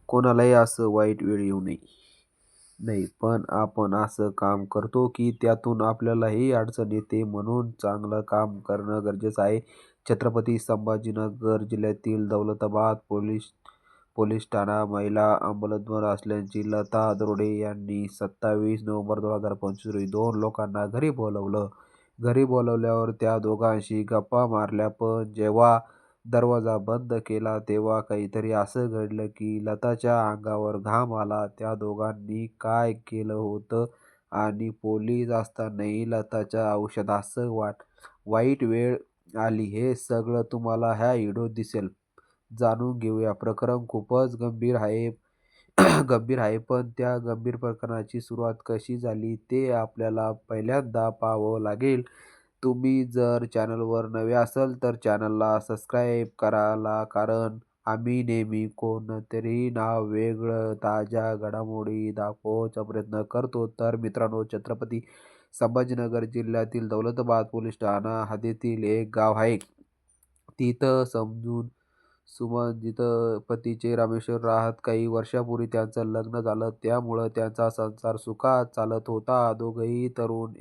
कोणालाही असं वाईट वेळ येऊ नये. नाही, पण आपण असं काम करतो की त्यातून आपल्यालाही अडचण येते म्हणून चांगलं काम करणं गरजेचं आहे. छत्रपती संभाजीनगर जिल्ह्यातील दौलताबाद पोलीस पोलीस ठाणा महिला अंमलदार असल्याची लता दरोडे यांनी 27 नोव्हेंबर 2025 रोजी 2 लोकांना घरी बोलावलं. घरी बोलावल्यावर त्या दोघांशी गप्पा मारल्या, पण जेव्हा दरवाजा बंद केला तेव्हा काहीतरी असं घडलं की लताच्या अंगावर घाम आला. त्या दोघांनी काय केलं होतं आणि पोलीस असतानाही लताच्या आयुष्यात असं वाईट वेळ आली हे सगळं तुम्हाला ह्या व्हिडिओत दिसेल. जाणून घेऊया. प्रकरण खूपच गंभीर आहे. गंभीर आहे, पण त्या गंभीर प्रकरणाची सुरुवात कशी झाली ते आपल्याला पहिल्यांदा पाहावं लागेल. तुम्ही जर चॅनलवर नवे असाल तर चॅनलला सबस्क्राईब करायला, कारण आम्ही नेहमी कोणतरी नाव वेगळं ताज्या घडामोडी दाखवण्याचा प्रयत्न करतो. तर मित्रांनो, छत्रपती संभाजीनगर जिल्ह्यातील दौलताबाद पोलीस ठाणा हद्दीतील एक गाव आहे. तिथं सुमन जिथं पतीचे रामेश्वर राहत. काही वर्षापूर्वी त्यांचं लग्न झालं, त्यामुळं त्यांचा संसार सुखात चालत होता. दोघंही तरुण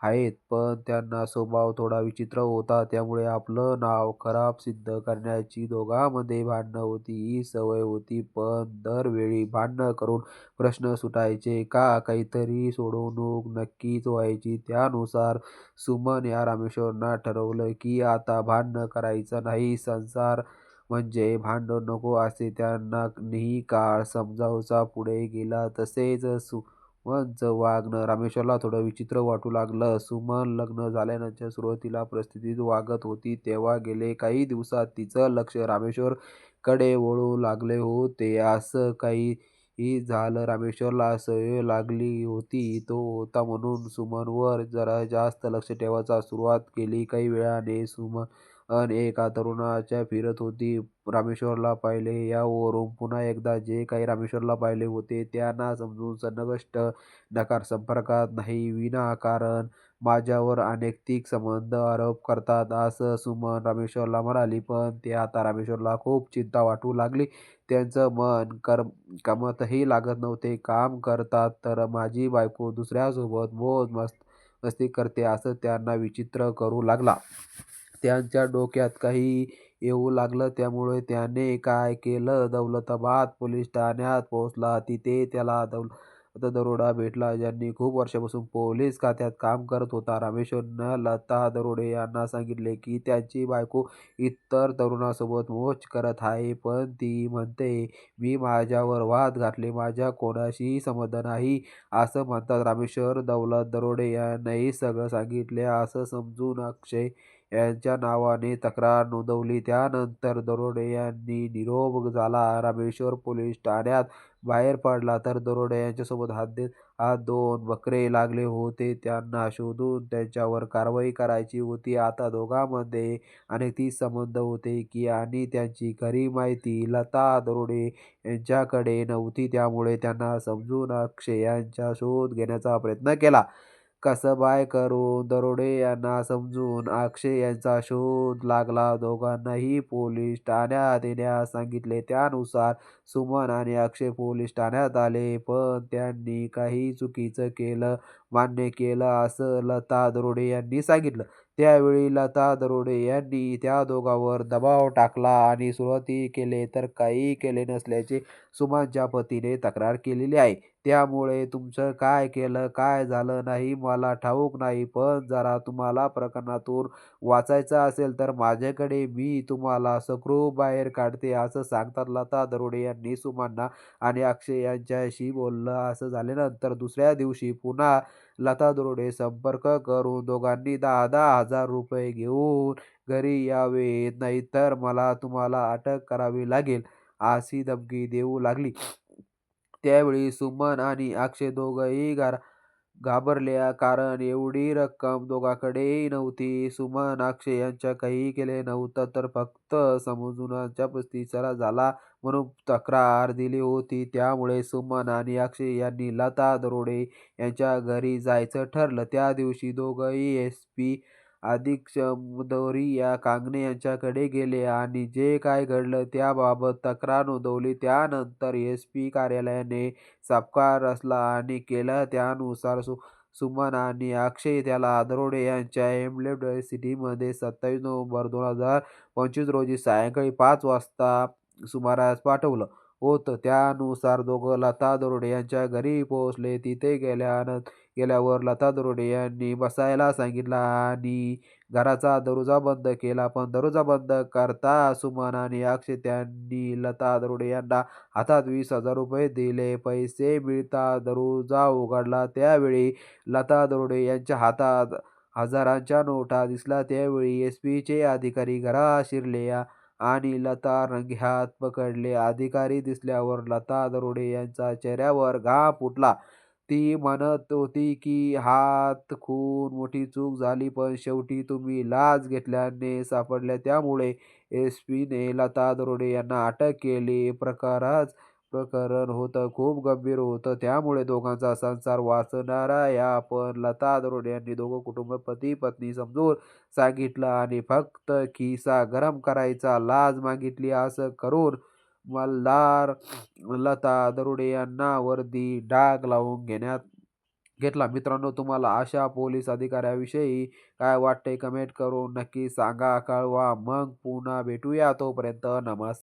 आहेत, पण त्यांचा स्वभाव थोडा विचित्र होता. त्यामुळे आपलं नाव खराब सिद्ध करण्याची दोघांमध्ये भांडणं होती. ही सवय होती, पण दरवेळी भांडणं करून प्रश्न सुटायचे का काहीतरी सोडवणूक नक्कीच व्हायची. त्यानुसार सुमन या रामेश्वरनं ठरवलं की आता भांडणं करायचं नाही. संसार म्हणजे भांडण नको असे त्यांना ही काळ समजावचा. पुढे गेला तसेच सुमनचं वागणं रामेश्वरला थोडं विचित्र वाटू लागलं. सुमन लग्न झाल्यानंतर सुरुवातीला परिस्थितीत वागत होती, तेव्हा गेले काही दिवसात तिचं लक्ष रामेश्वरकडे वळू लागले होते. असं काही झालं, रामेश्वरला सवय लागली होती तो होता म्हणून सुमनवर जरा जास्त लक्ष ठेवायला सुरुवात केली. काही वेळाने सुमन एका तरुणाच्या फिरत होती. रामेश्वरला पाहिले. यावरून पुन्हा एकदा जे काही रामेश्वरला पाहिले होते त्यांना समजून संकष्ट नकार. संपर्कात नाही, विनाकारण माझ्यावर अनैतिक संबंध आरोप करतात असं सुमन रामेश्वरला म्हणाली. पण ते आता रामेश्वरला खूप चिंता वाटू लागली. त्यांचं मन कामातही लागत नव्हते. काम करतात तर माझी बायको दुसऱ्यासोबत मस्ती करते असं त्यांना विचित्र करू लागला. त्यांच्या डोक्यात काही येऊ लागलं. त्यामुळे त्याने काय केलं, दौलताबाद पोलीस ठाण्यात पोहोचला. तिथे त्याला दरोडा भेटला, ज्यांनी खूप वर्षापासून पोलीस खात्यात काम करत होता. रामेश्वरनं लता दरोडे यांना सांगितले की त्याची बायको इतर तरुणांसोबत मौज करत आहे, पण ती म्हणते मी माझ्यावर वाद घातले, माझ्या कोणाशीही संबंध नाही असं म्हणतात. रामेश्वर दरोडे यांनाही सगळं सांगितले असं समजून अक्षय यांच्या नावाने तक्रार नोंदवली. त्यानंतर दरोडे यांनी निरोप झाला. रामेश्वर पोलीस ठाण्यात बाहेर पडला तर दरोडे यांच्यासोबत हात 2 बकरे लागले होते. त्यांना शोधून त्यांच्यावर कारवाई करायची होती. आता दोघांमध्ये अनैतिक संबंध होते की आणि त्याची खरी माहिती लता दरोडे यांच्याकडे नव्हती. त्यामुळे त्यांना समजून अक्षय यांचा शोध घेण्याचा प्रयत्न केला. कसबाय करून दरोडे यांना समजून अक्षय यांचा शोध लागला. दोघांनाही पोलीस ठाण्यात येण्यास सांगितले. त्यानुसार सुमन आणि अक्षय पोलीस ठाण्यात आले, पण त्यांनी काही चुकीचं केलं मान्य केलं असं लता दरोडे यांनी सांगितलं. त्यावेळी लता दरोडे यांनी त्या दोघांवर दबाव टाकला आणि सुरुवाती केले तर काही केले नसल्याचे सुमनच्या पतीने तक्रार केलेली आहे. त्यामुळे तुमचं काय केलं, काय झालं नाही मला ठाऊक नाही, पण जरा तुम्हाला प्रकरणातून वाचायचं असेल तर माझ्याकडे, मी तुम्हाला सुखरूप बाहेर काढते असं सांगतात लता दरोडे यांनी सुमनला आणि अक्षय यांच्याशी बोललं. असं झाल्यानंतर दुसऱ्या दिवशी पुन्हा लता दरोडे संपर्क करून दोघांनी 10,000 10,000 रुपये घेऊन घरी यावे, नाहीतर मला तुम्हाला अटक करावी लागेल अशी धमकी देऊ लागली. त्यावेळी सुमन आणि अक्षय दोघंही घाबरले, कारण एवढी रक्कम दोघांकडेही नव्हती. सुमन अक्षय यांच्या काही केले नव्हतं, तर फक्त समजुतीचा इशारा झाला म्हणून तक्रार दिली होती. त्यामुळे सुमन आणि अक्षय यांनी लता दरोडे यांच्या घरी जायचं ठरलं. त्या दिवशी दोघंही SP अधिक या कांगणे यांच्याकडे गेले आणि जे काय घडलं त्याबाबत तक्रार नोंदवली. त्यानंतर एस.पी. कार्यालयाने सापळा रचला आणि केलं. त्यानुसार सुमन आणि अक्षय त्याला दरोडे यांच्या एम्बलेड सिटीमध्ये 27 नोव्हेंबर 2025 रोजी सायंकाळी 5 वाजता सुमारास पाठवलं होतं. त्यानुसार दोघं लता दरोडे यांच्या घरी पोहोचले. तिथे गेल्यावर लता दरोडे यांनी बसायला सांगितलं आणि घराचा दरवाजा बंद केला. पण दरवाजा बंद करता सुमन आणि अक्षय त्यांनी लता दरोडे यांना हातात 20,000 रुपये दिले. पैसे मिळताच दरवाजा उघडला त्यावेळी लता दरोडे यांच्या हातात हजारांच्या नोटा दिसल्या. त्यावेळी एस.पी.चे अधिकारी घरात शिरले आणि लता रंगेहात पकडले. अधिकारी दिसल्यावर लता दरोडे यांच्या चेहऱ्यावर घाम फुटला. ती म्हणत होती की हात खून मोठी चूक झाली, पण शेवटी तुम्ही लाच घेतल्याने सापडल्या. त्यामुळे एस.पीने लता दरोडे यांना अटक केली. प्रकरण होतं खूप गंभीर होतं. त्यामुळे दोघांचा संसार वाचणार आहे. पण लता दरोडे यांनी दोघं कुटुंब पती-पत्नी समजून सांगितलं आणि फक्त खिसा गरम करायचा लाच मागितली. असं करून मल्हार लता दरोडे यांना वर्दी डाग लावून घेतला. मित्रांनो, तुम्हाला अशा पोलीस अधिकाऱ्याविषयी काय वाटतंय कमेंट करून नक्की सांगा, कळवा. मग पुन्हा भेटूया. तोपर्यंत नमस्कार.